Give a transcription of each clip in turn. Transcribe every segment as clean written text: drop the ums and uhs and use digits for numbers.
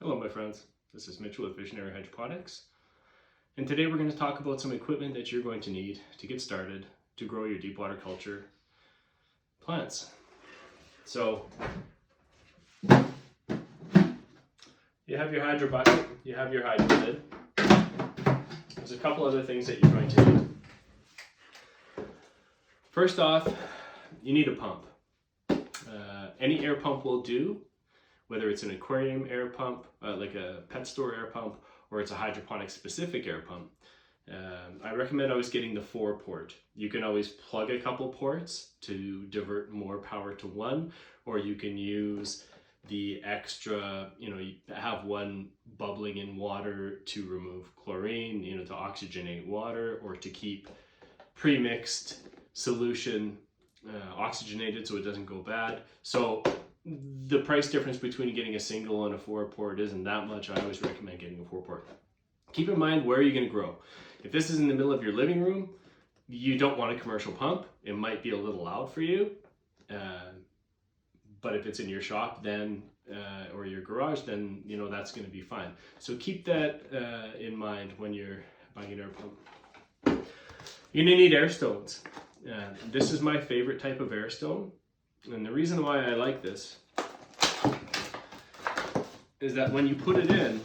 Hello my friends, this is Mitchell with Visionary Hydroponics, and today we're going to talk about some equipment that you're going to need to get started to grow your deep water culture plants. So you have your Hydrobucket, you have your Hydrolid. There's a couple other things that you're going to need. First off, you need a pump. Any air pump will do. Whether it's an aquarium air pump, like a pet store air pump, or it's a hydroponic specific air pump. I recommend always getting the 4-port. You can always plug a couple ports to divert more power to one, or you can use the extra, you have one bubbling in water to remove chlorine, to oxygenate water, or to keep pre-mixed solution oxygenated so it doesn't go bad. So the price difference between getting a single and a 4-port isn't that much. I always recommend getting a 4-port. Keep in mind, where are you going to grow? If this is in the middle of your living room, you don't want a commercial pump. It might be a little loud for you. But if it's in your shop then, or your garage, then that's going to be fine. So keep that in mind when you're buying an air pump. You're going to need air stones. This is my favorite type of air stone. And the reason why I like this is that when you put it in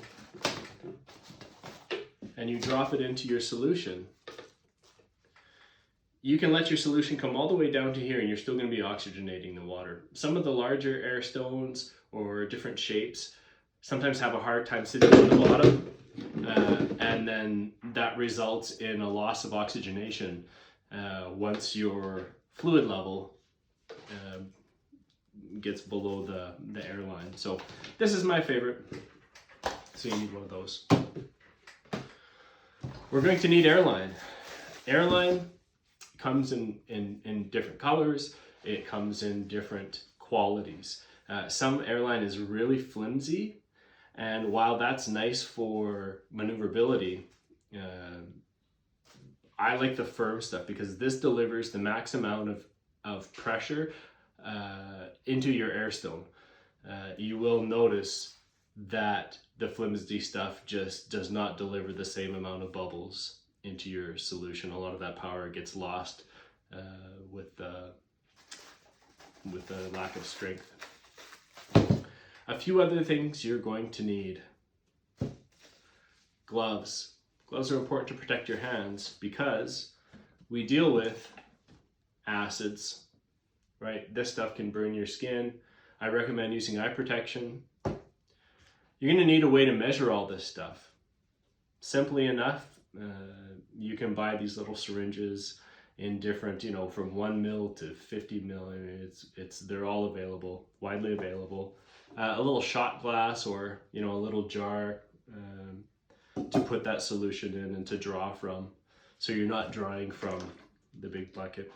and you drop it into your solution, you can let your solution come all the way down to here and you're still going to be oxygenating the water. Some of the larger air stones or different shapes sometimes have a hard time sitting on the bottom, and then that results in a loss of oxygenation once your fluid level gets below the air line. So this is my favorite. So you need one of those. We're going to need airline. Airline comes in different colors. It comes in different qualities. Some airline is really flimsy, and while that's nice for maneuverability, I like the firm stuff because this delivers the max amount of pressure into your air stone. You will notice that the flimsy stuff just does not deliver the same amount of bubbles into your solution. A lot of that power gets lost with the lack of strength. A few other things you're going to need. Gloves. Gloves are important to protect your hands because we deal with acids, right? This stuff can burn your skin. I recommend using eye protection. You're going to need a way to measure all this stuff. Simply enough, you can buy these little syringes in different, from 1 mil to 50 mil. They're all available, widely available. A little shot glass or, a little jar to put that solution in and to draw from. So you're not drawing from the big bucket.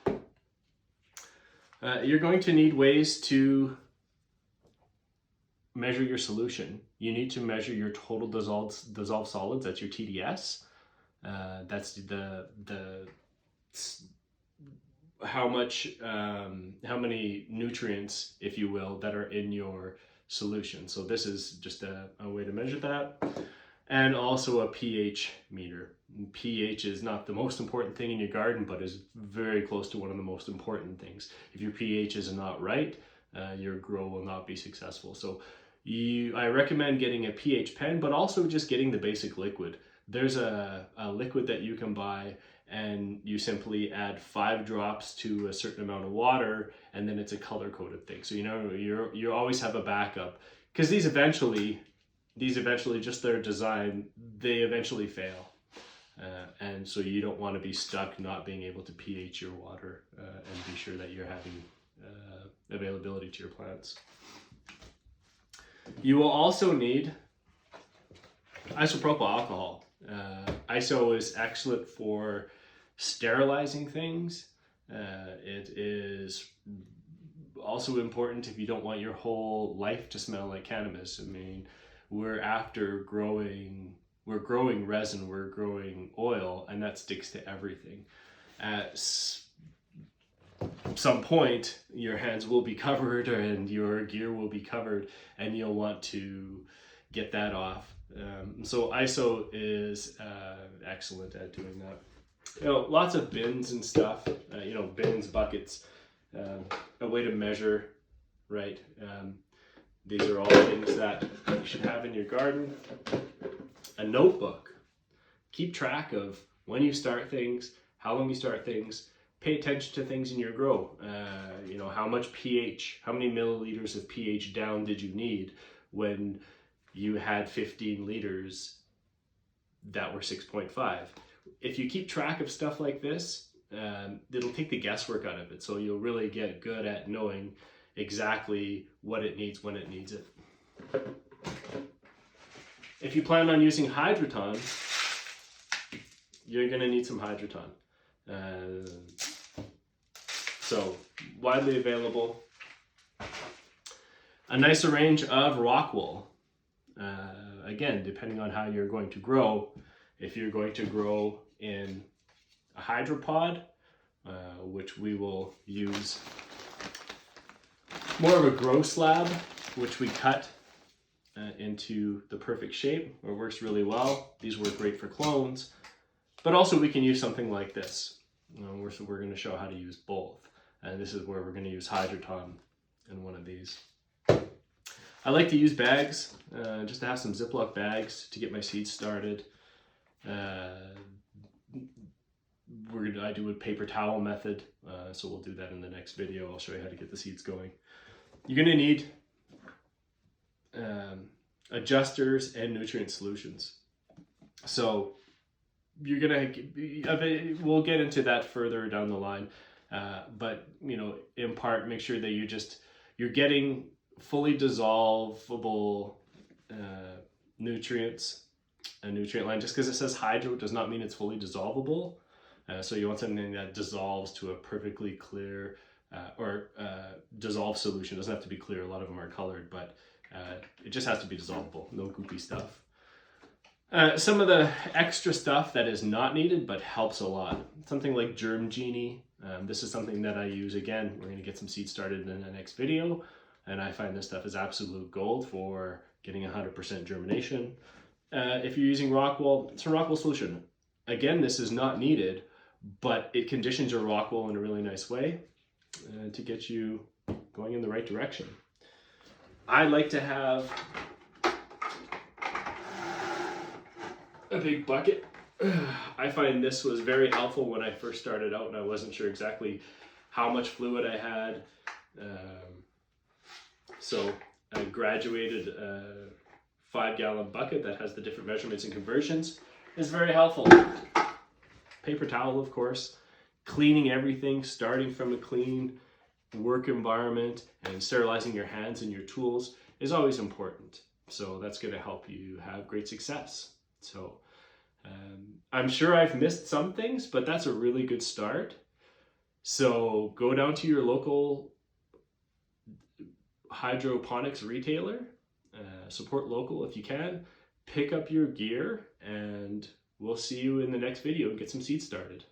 You're going to need ways to measure your solution. You need to measure your total dissolved solids. That's your TDS. That's how many nutrients, if you will, that are in your solution. So this is just a way to measure that. And also a pH meter. pH is not the most important thing in your garden, but is very close to one of the most important things. If your pH is not right, your grow will not be successful. So I recommend getting a pH pen, but also just getting the basic liquid. There's a liquid that you can buy, and you simply add 5 drops to a certain amount of water, and then it's a color-coded thing. So you always have a backup, because these eventually, just their design, they eventually fail. And so you don't want to be stuck not being able to pH your water and be sure that you're having availability to your plants. You will also need isopropyl alcohol. Iso is excellent for sterilizing things. It is also important if you don't want your whole life to smell like cannabis. I mean, we're growing resin, we're growing oil, and that sticks to everything. At some point, your hands will be covered and your gear will be covered, and you'll want to get that off. So ISO is excellent at doing that. You know, lots of bins and stuff, you know, bins, buckets, a way to measure, right? These are all things that you should have in your garden. A notebook. Keep track of when you start things, how long you start things. Pay attention to things in your grow. You know, how much pH, how many milliliters of pH down did you need when you had 15 liters that were 6.5. If you keep track of stuff like this, it'll take the guesswork out of it. So you'll really get good at knowing exactly what it needs when it needs it. If you plan on using Hydroton, you're going to need some Hydroton. So widely available. A nicer range of rock wool. Again, depending on how you're going to grow, if you're going to grow in a hydropod, which we will use more of a grow slab, which we cut into the perfect shape, it works really well. These work great for clones, but also we can use something like this. We're going to show how to use both, and this is where we're going to use Hydroton in one of these. I like to use bags, just to have some Ziploc bags to get my seeds started. I do a paper towel method, so we'll do that in the next video. I'll show you how to get the seeds going. You're going to need adjusters and nutrient solutions. So you're going to, we'll get into that further down the line, but you know, in part, make sure that you're getting fully dissolvable nutrients, a nutrient line. Just because it says hydro does not mean it's fully dissolvable. So you want something that dissolves to a perfectly clear dissolved solution. It doesn't have to be clear. A lot of them are colored, but it just has to be dissolvable. No goopy stuff. Some of the extra stuff that is not needed but helps a lot. Something like Germ Genie. This is something that I use. Again, we're going to get some seeds started in the next video. And I find this stuff is absolute gold for getting 100% germination. If you're using rock wool, it's a rock wool solution. Again, this is not needed, but it conditions your rock wool in a really nice way to get you going in the right direction. I like to have a big bucket. I find this was very helpful when I first started out and I wasn't sure exactly how much fluid I had. So I graduated a 5-gallon bucket that has the different measurements and conversions. It's very helpful. Paper towel, of course. Cleaning everything, starting from a clean work environment and sterilizing your hands and your tools is always important. So that's going to help you have great success. So I'm sure I've missed some things, but that's a really good start. So go down to your local hydroponics retailer, support local if you can, pick up your gear, and we'll see you in the next video and get some seeds started.